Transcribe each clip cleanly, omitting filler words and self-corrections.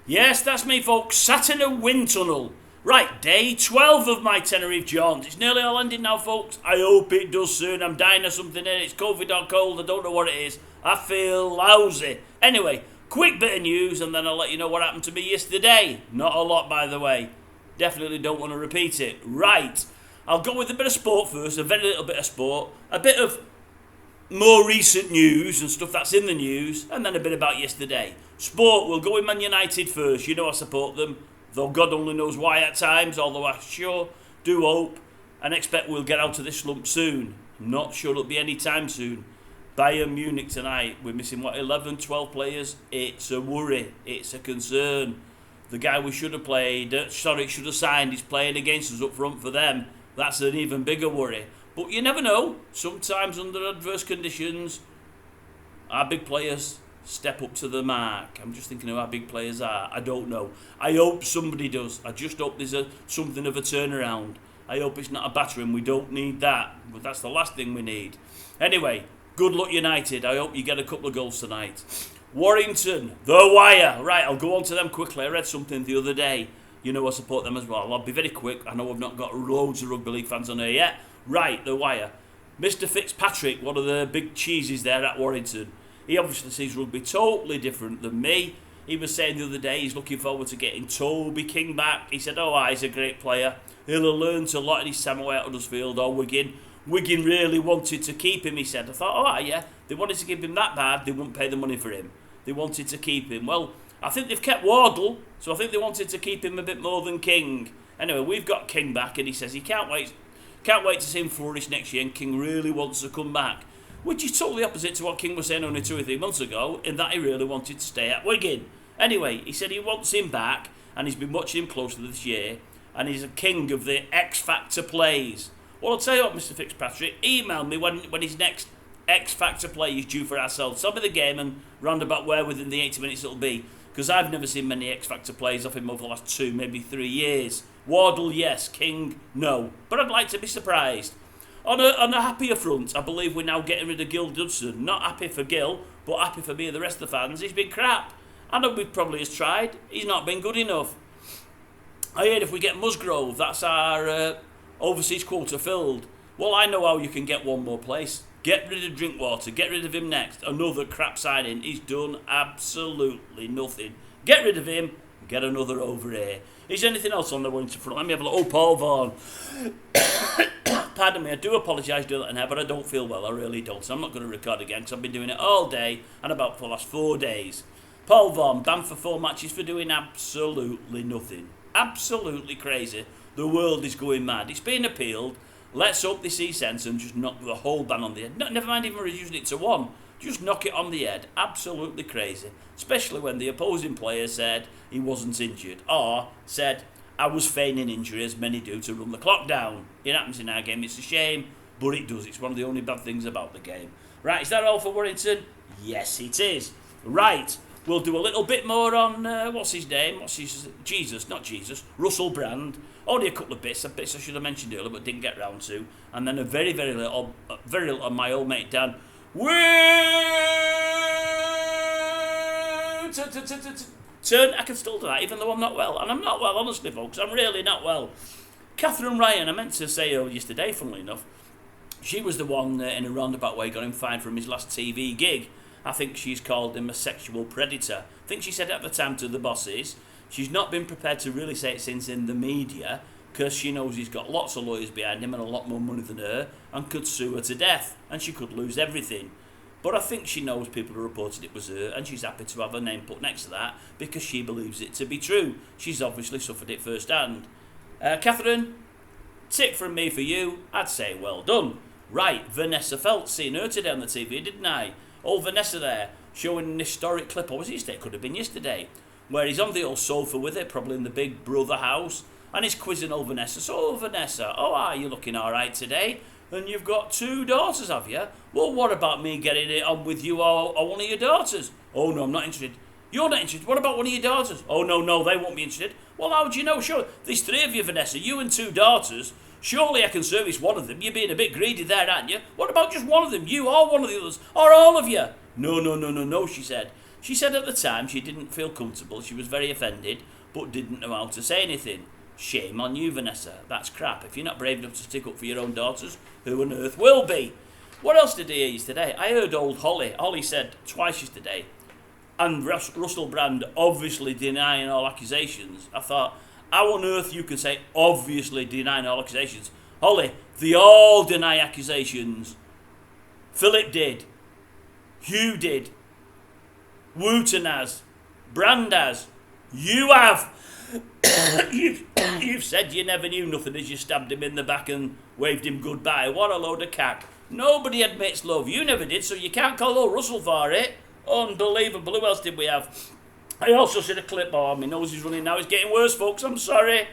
Yes, that's me, folks. Sat in a wind tunnel. Right, day 12 of my Tenerife jaunt. It's nearly all ended now, folks. I hope it does soon. I'm dying of something in. It's COVID or cold. I don't know what it is. I feel lousy. Anyway, quick bit of news, and then I'll let you know what happened to me yesterday. Not a lot, by the way. Definitely don't want to repeat it. Right, I'll go with a bit of sport first. A very little bit of sport. A bit of more recent news and stuff that's in the news, and then a bit about yesterday. Sport, we'll go with Man United first. You know I support them, though God only knows why at times, although I sure do hope and expect we'll get out of this slump soon. Not sure it'll be any time soon. Bayern Munich tonight, we're missing, 11, 12 players? It's a worry, it's a concern. The guy we should have should have signed, is playing against us up front for them. That's an even bigger worry. But you never know. Sometimes under adverse conditions, our big players step up to the mark. I'm just thinking of how big players are. I don't know. I hope somebody does. I just hope there's something of a turnaround. I hope it's not a battering. We don't need that. But that's the last thing we need. Anyway, good luck United. I hope you get a couple of goals tonight. Warrington, The Wire. Right, I'll go on to them quickly. I read something the other day. You know I support them as well. I'll be very quick. I know we've not got loads of rugby league fans on here yet. Right, The Wire. Mr. Fitzpatrick, one of the big cheeses there at Warrington, he obviously sees rugby totally different than me. He was saying the other day he's looking forward to getting Toby King back. He said, he's a great player. He'll have learned a lot in his time away at Huddersfield or Wigan. Wigan really wanted to keep him, he said. I thought, yeah, they wanted to keep him that bad, they wouldn't pay the money for him. They wanted to keep him. Well, I think they've kept Wardle, so I think they wanted to keep him a bit more than King. Anyway, we've got King back, and he says he can't wait to see him flourish next year, and King really wants to come back. Which is totally opposite to what King was saying only 2 or 3 months ago, in that he really wanted to stay at Wigan. Anyway, he said he wants him back, and he's been watching him closely this year, and he's a king of the X Factor plays. Well, I'll tell you what, Mr. Fitzpatrick, email me when his next X Factor play is due for ourselves. Tell me the game and round about where within the 80 minutes it'll be, because I've never seen many X Factor plays off him over the last 2, maybe 3 years. Wardle, yes. King, no. But I'd like to be surprised. On a happier front, I believe we're now getting rid of Gil Dudson. Not happy for Gil, but happy for me and the rest of the fans. He's been crap. I know we probably has tried. He's not been good enough. I heard if we get Musgrove, that's our overseas quota filled. Well, I know how you can get one more place. Get rid of Drinkwater. Get rid of him next. Another crap signing. He's done absolutely nothing. Get rid of him. Get another over here. Is there anything else on the Warrington front? Let me have a look. Paul Vaughan. Pardon me, I do apologise doing that now, but I don't feel well. I really don't. So I'm not going to record again because I've been doing it all day and about for the last 4 days. Paul Vaughan, banned for 4 matches for doing absolutely nothing. Absolutely crazy. The world is going mad. It's been appealed. Let's hope they see sense and just knock the whole ban on the head. Never mind even reducing it to 1. Just knock it on the head. Absolutely crazy. Especially when the opposing player said he wasn't injured. Or said, I was feigning injury, as many do, to run the clock down. It happens in our game. It's a shame, but it does. It's one of the only bad things about the game. Right, is that all for Warrington? Yes, it is. Right, we'll do a little bit more on, what's his name? Russell Brand. Only a couple of bits I should have mentioned earlier, but didn't get round to. And then a very, very little on my old mate Dan. Turn, I can still do that, even though I'm not well. And I'm not well, honestly, folks. I'm really not well. Catherine Ryan, I meant to say her yesterday, funnily enough. She was the one in a roundabout way got him fined from his last TV gig. I think she's called him a sexual predator. I think she said at the time to the bosses. She's not been prepared to really say it since in the media, because she knows he's got lots of lawyers behind him and a lot more money than her, and could sue her to death, and she could lose everything. But I think she knows people who reported it was her, and she's happy to have her name put next to that, because she believes it to be true. She's obviously suffered it firsthand. Catherine, tick from me for you. I'd say well done. Right, Vanessa Feltz, seen her today on the TV, didn't I? Old Vanessa there, showing an historic clip, or was it yesterday? It could have been yesterday, where he's on the old sofa with it, probably in the big brother house, and he's quizzing old Vanessa. So, Vanessa, are you looking all right today? And you've got 2 daughters, have you? Well, what about me getting it on with you or one of your daughters? Oh, no, I'm not interested. You're not interested. What about one of your daughters? Oh, no, they won't be interested. Well, how do you know? Sure, there's 3 of you, Vanessa, you and 2 daughters. Surely I can service one of them. You're being a bit greedy there, aren't you? What about just one of them? You or one of the others? Or all of you? No, she said. She said at the time she didn't feel comfortable, she was very offended, but didn't know how to say anything. Shame on you, Vanessa. That's crap. If you're not brave enough to stick up for your own daughters, who on earth will be? What else did I hear yesterday? I heard old Holly. Holly said twice yesterday, and Russell Brand obviously denying all accusations. I thought, how on earth you can say obviously denying all accusations? Holly, they all deny accusations. Philip did. Hugh did. WOOTON has. Brand has. You have. You've said you never knew nothing as you stabbed him in the back and waved him goodbye. What a load of cack. Nobody admits love. You never did, so you can't call old Russell for it. Unbelievable. Who else did we have? I also said a clip. Oh, my nose is running now. It's getting worse, folks. I'm sorry.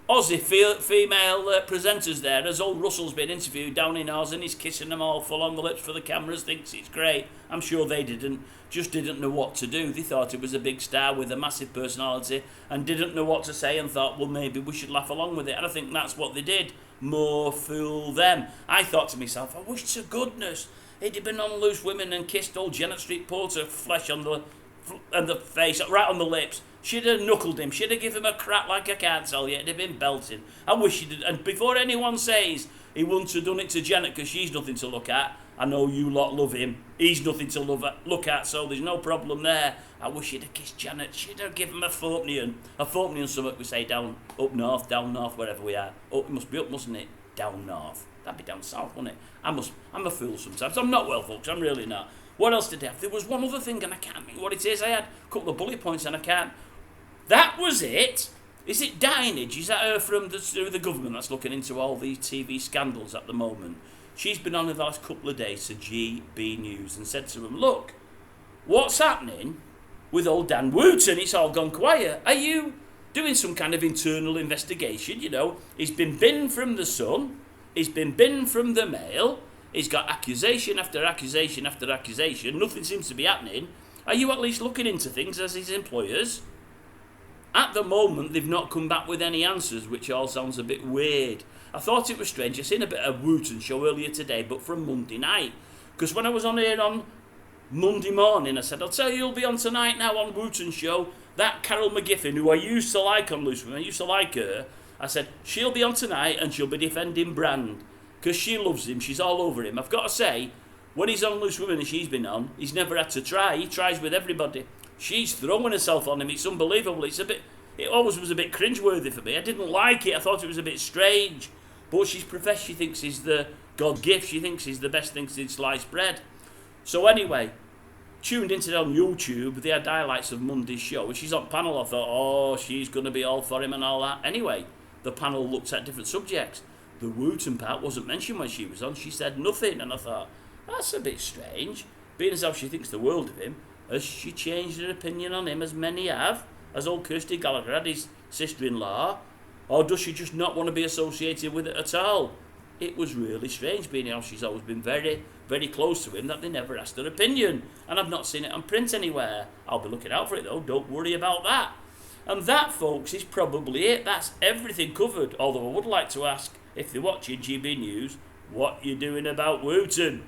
Aussie female presenters there, as old Russell's been interviewed down in Oz and he's kissing them all full on the lips for the cameras, thinks it's great. I'm sure they just didn't know what to do. They thought it was a big star with a massive personality and didn't know what to say and thought, well, maybe we should laugh along with it. And I think that's what they did. More fool them. I thought to myself, I wish to goodness he'd have been on Loose Women and kissed old Janet Street Porter flesh on the face, right on the lips. She'd have knuckled him. She'd have given him a crack like I can't tell you. It'd have been belting. I wish he did. And before anyone says he wouldn't have done it to Janet because she's nothing to look at, I know you lot love him. He's nothing to look at, so there's no problem there. I wish he'd have kissed Janet. She'd have given him a Thorpenian something we say down north, wherever we are. Oh, it must be up, mustn't it? Down north. That'd be down south, wouldn't it? I'm a fool sometimes. I'm not well, folks. I'm really not. What else did I have? There was one other thing, and I can't think what it is. I had a couple of bullet points, and I can't. That was it. Is it Dinage? Is that her from the government that's looking into all these TV scandals at the moment? She's been on the last couple of days to GB News and said to them, look, what's happening with old Dan Wooton? It's all gone quiet. Are you doing some kind of internal investigation? You know, he's been binned from the Sun. He's been binned from the Mail. He's got accusation after accusation after accusation. Nothing seems to be happening. Are you at least looking into things as his employers? At the moment, they've not come back with any answers, which all sounds a bit weird. I thought it was strange. I seen a bit of WOOTON show earlier today, but from Monday night. Because when I was on here on Monday morning, I said, I'll tell you who'll be on tonight now on WOOTON show. That Carol McGiffin, who I used to like on Loose Women, I used to like her. I said, she'll be on tonight and she'll be defending Brand. Because she loves him, she's all over him. I've got to say, when he's on Loose Women and she's been on, he's never had to try. He tries with everybody. She's throwing herself on him. It's unbelievable. It always was a bit cringeworthy for me. I didn't like it. I thought it was a bit strange. But she's professed she thinks he's the God gift. She thinks he's the best thing since sliced bread. So anyway, tuned into it on YouTube. They had highlights of Monday's show. She's on panel. I thought, oh, she's going to be all for him and all that. Anyway, the panel looked at different subjects. The WOOTON part wasn't mentioned when she was on. She said nothing. And I thought, that's a bit strange. Being as how she thinks the world of him, has she changed her opinion on him as many have? As old Kirsty Gallagher had his sister-in-law? Or does she just not want to be associated with it at all? It was really strange, being how she's always been very, very close to him, that they never asked her opinion. And I've not seen it on print anywhere. I'll be looking out for it though, don't worry about that. And that, folks, is probably it. That's everything covered. Although I would like to ask, if they're watching GB News, what you doing about WOOTON?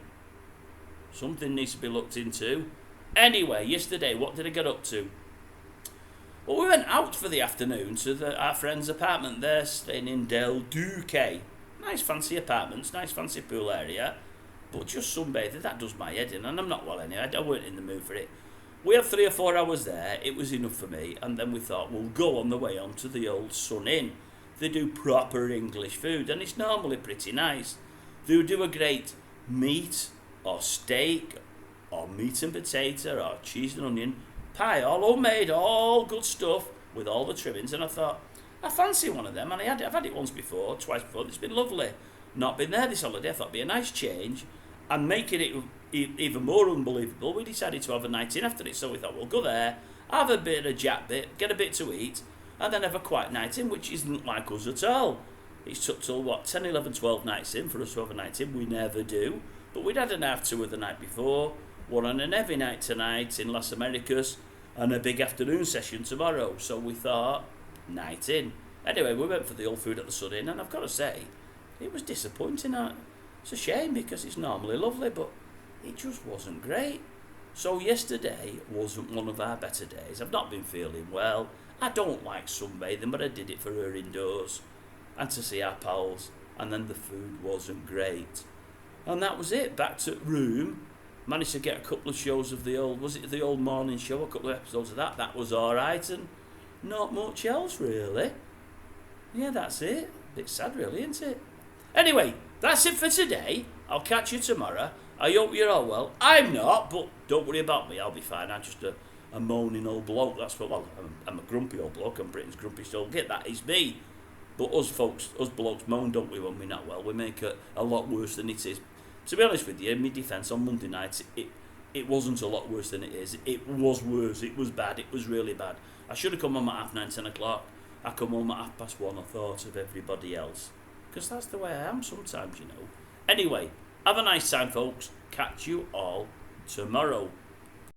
Something needs to be looked into. Anyway, yesterday, what did I get up to? Well, we went out for the afternoon to our friend's apartment. They're staying in Del Duque. Nice fancy apartments, nice fancy pool area. But just sunbathing, that does my head in, and I'm not well anyway. I weren't in the mood for it. We had 3 or 4 hours there. It was enough for me. And then we thought, we'll go on the way on to the old Sun Inn. They do proper English food, and it's normally pretty nice. They do a great meat or steak or meat and potato or cheese and onion pie, all homemade, all good stuff with all the trimmings. And I thought, I fancy one of them, and I've had it twice before. It's been lovely. Not been there this holiday. I thought it'd be a nice change, and making it even more unbelievable, we decided to have a night in after it. So we thought, we'll go there, have a bit of jack bit, get a bit to eat, and then have a quiet night in, which isn't like us at all. It's took till 10, 11, 12 nights in for us to have a night in. We never do, but we'd had an half tour the night before, one on an heavy night tonight in Las Americas, and a big afternoon session tomorrow. So we thought, night in. Anyway, we went for the old food at the Sun Inn, and I've got to say, it was disappointing. It's a shame because it's normally lovely, but it just wasn't great. So yesterday wasn't one of our better days. I've not been feeling well. I don't like sunbathing, but I did it for her indoors and to see our pals. And then the food wasn't great. And that was it. Back to room. Managed to get a couple of shows of the old morning show, a couple of episodes of that. That was alright, and not much else really. Yeah, that's it. Bit sad really, isn't it? Anyway, that's it for today. I'll catch you tomorrow. I hope you're all well. I'm not, but don't worry about me. I'll be fine. I'm just a moaning old bloke. That's what. Well, I'm a grumpy old bloke. I'm Britain's grumpy old git. That is me. But us blokes moan, don't we, when we're not well? We make it a lot worse than it is. To be honest with you, in my defence, on Monday night, it wasn't a lot worse than it is. It was worse. It was bad. It was really bad. I should have come home at 9:30, 10 o'clock. I come home at 1:30. I thought of everybody else. Because that's the way I am sometimes, you know. Anyway, have a nice time, folks. Catch you all tomorrow.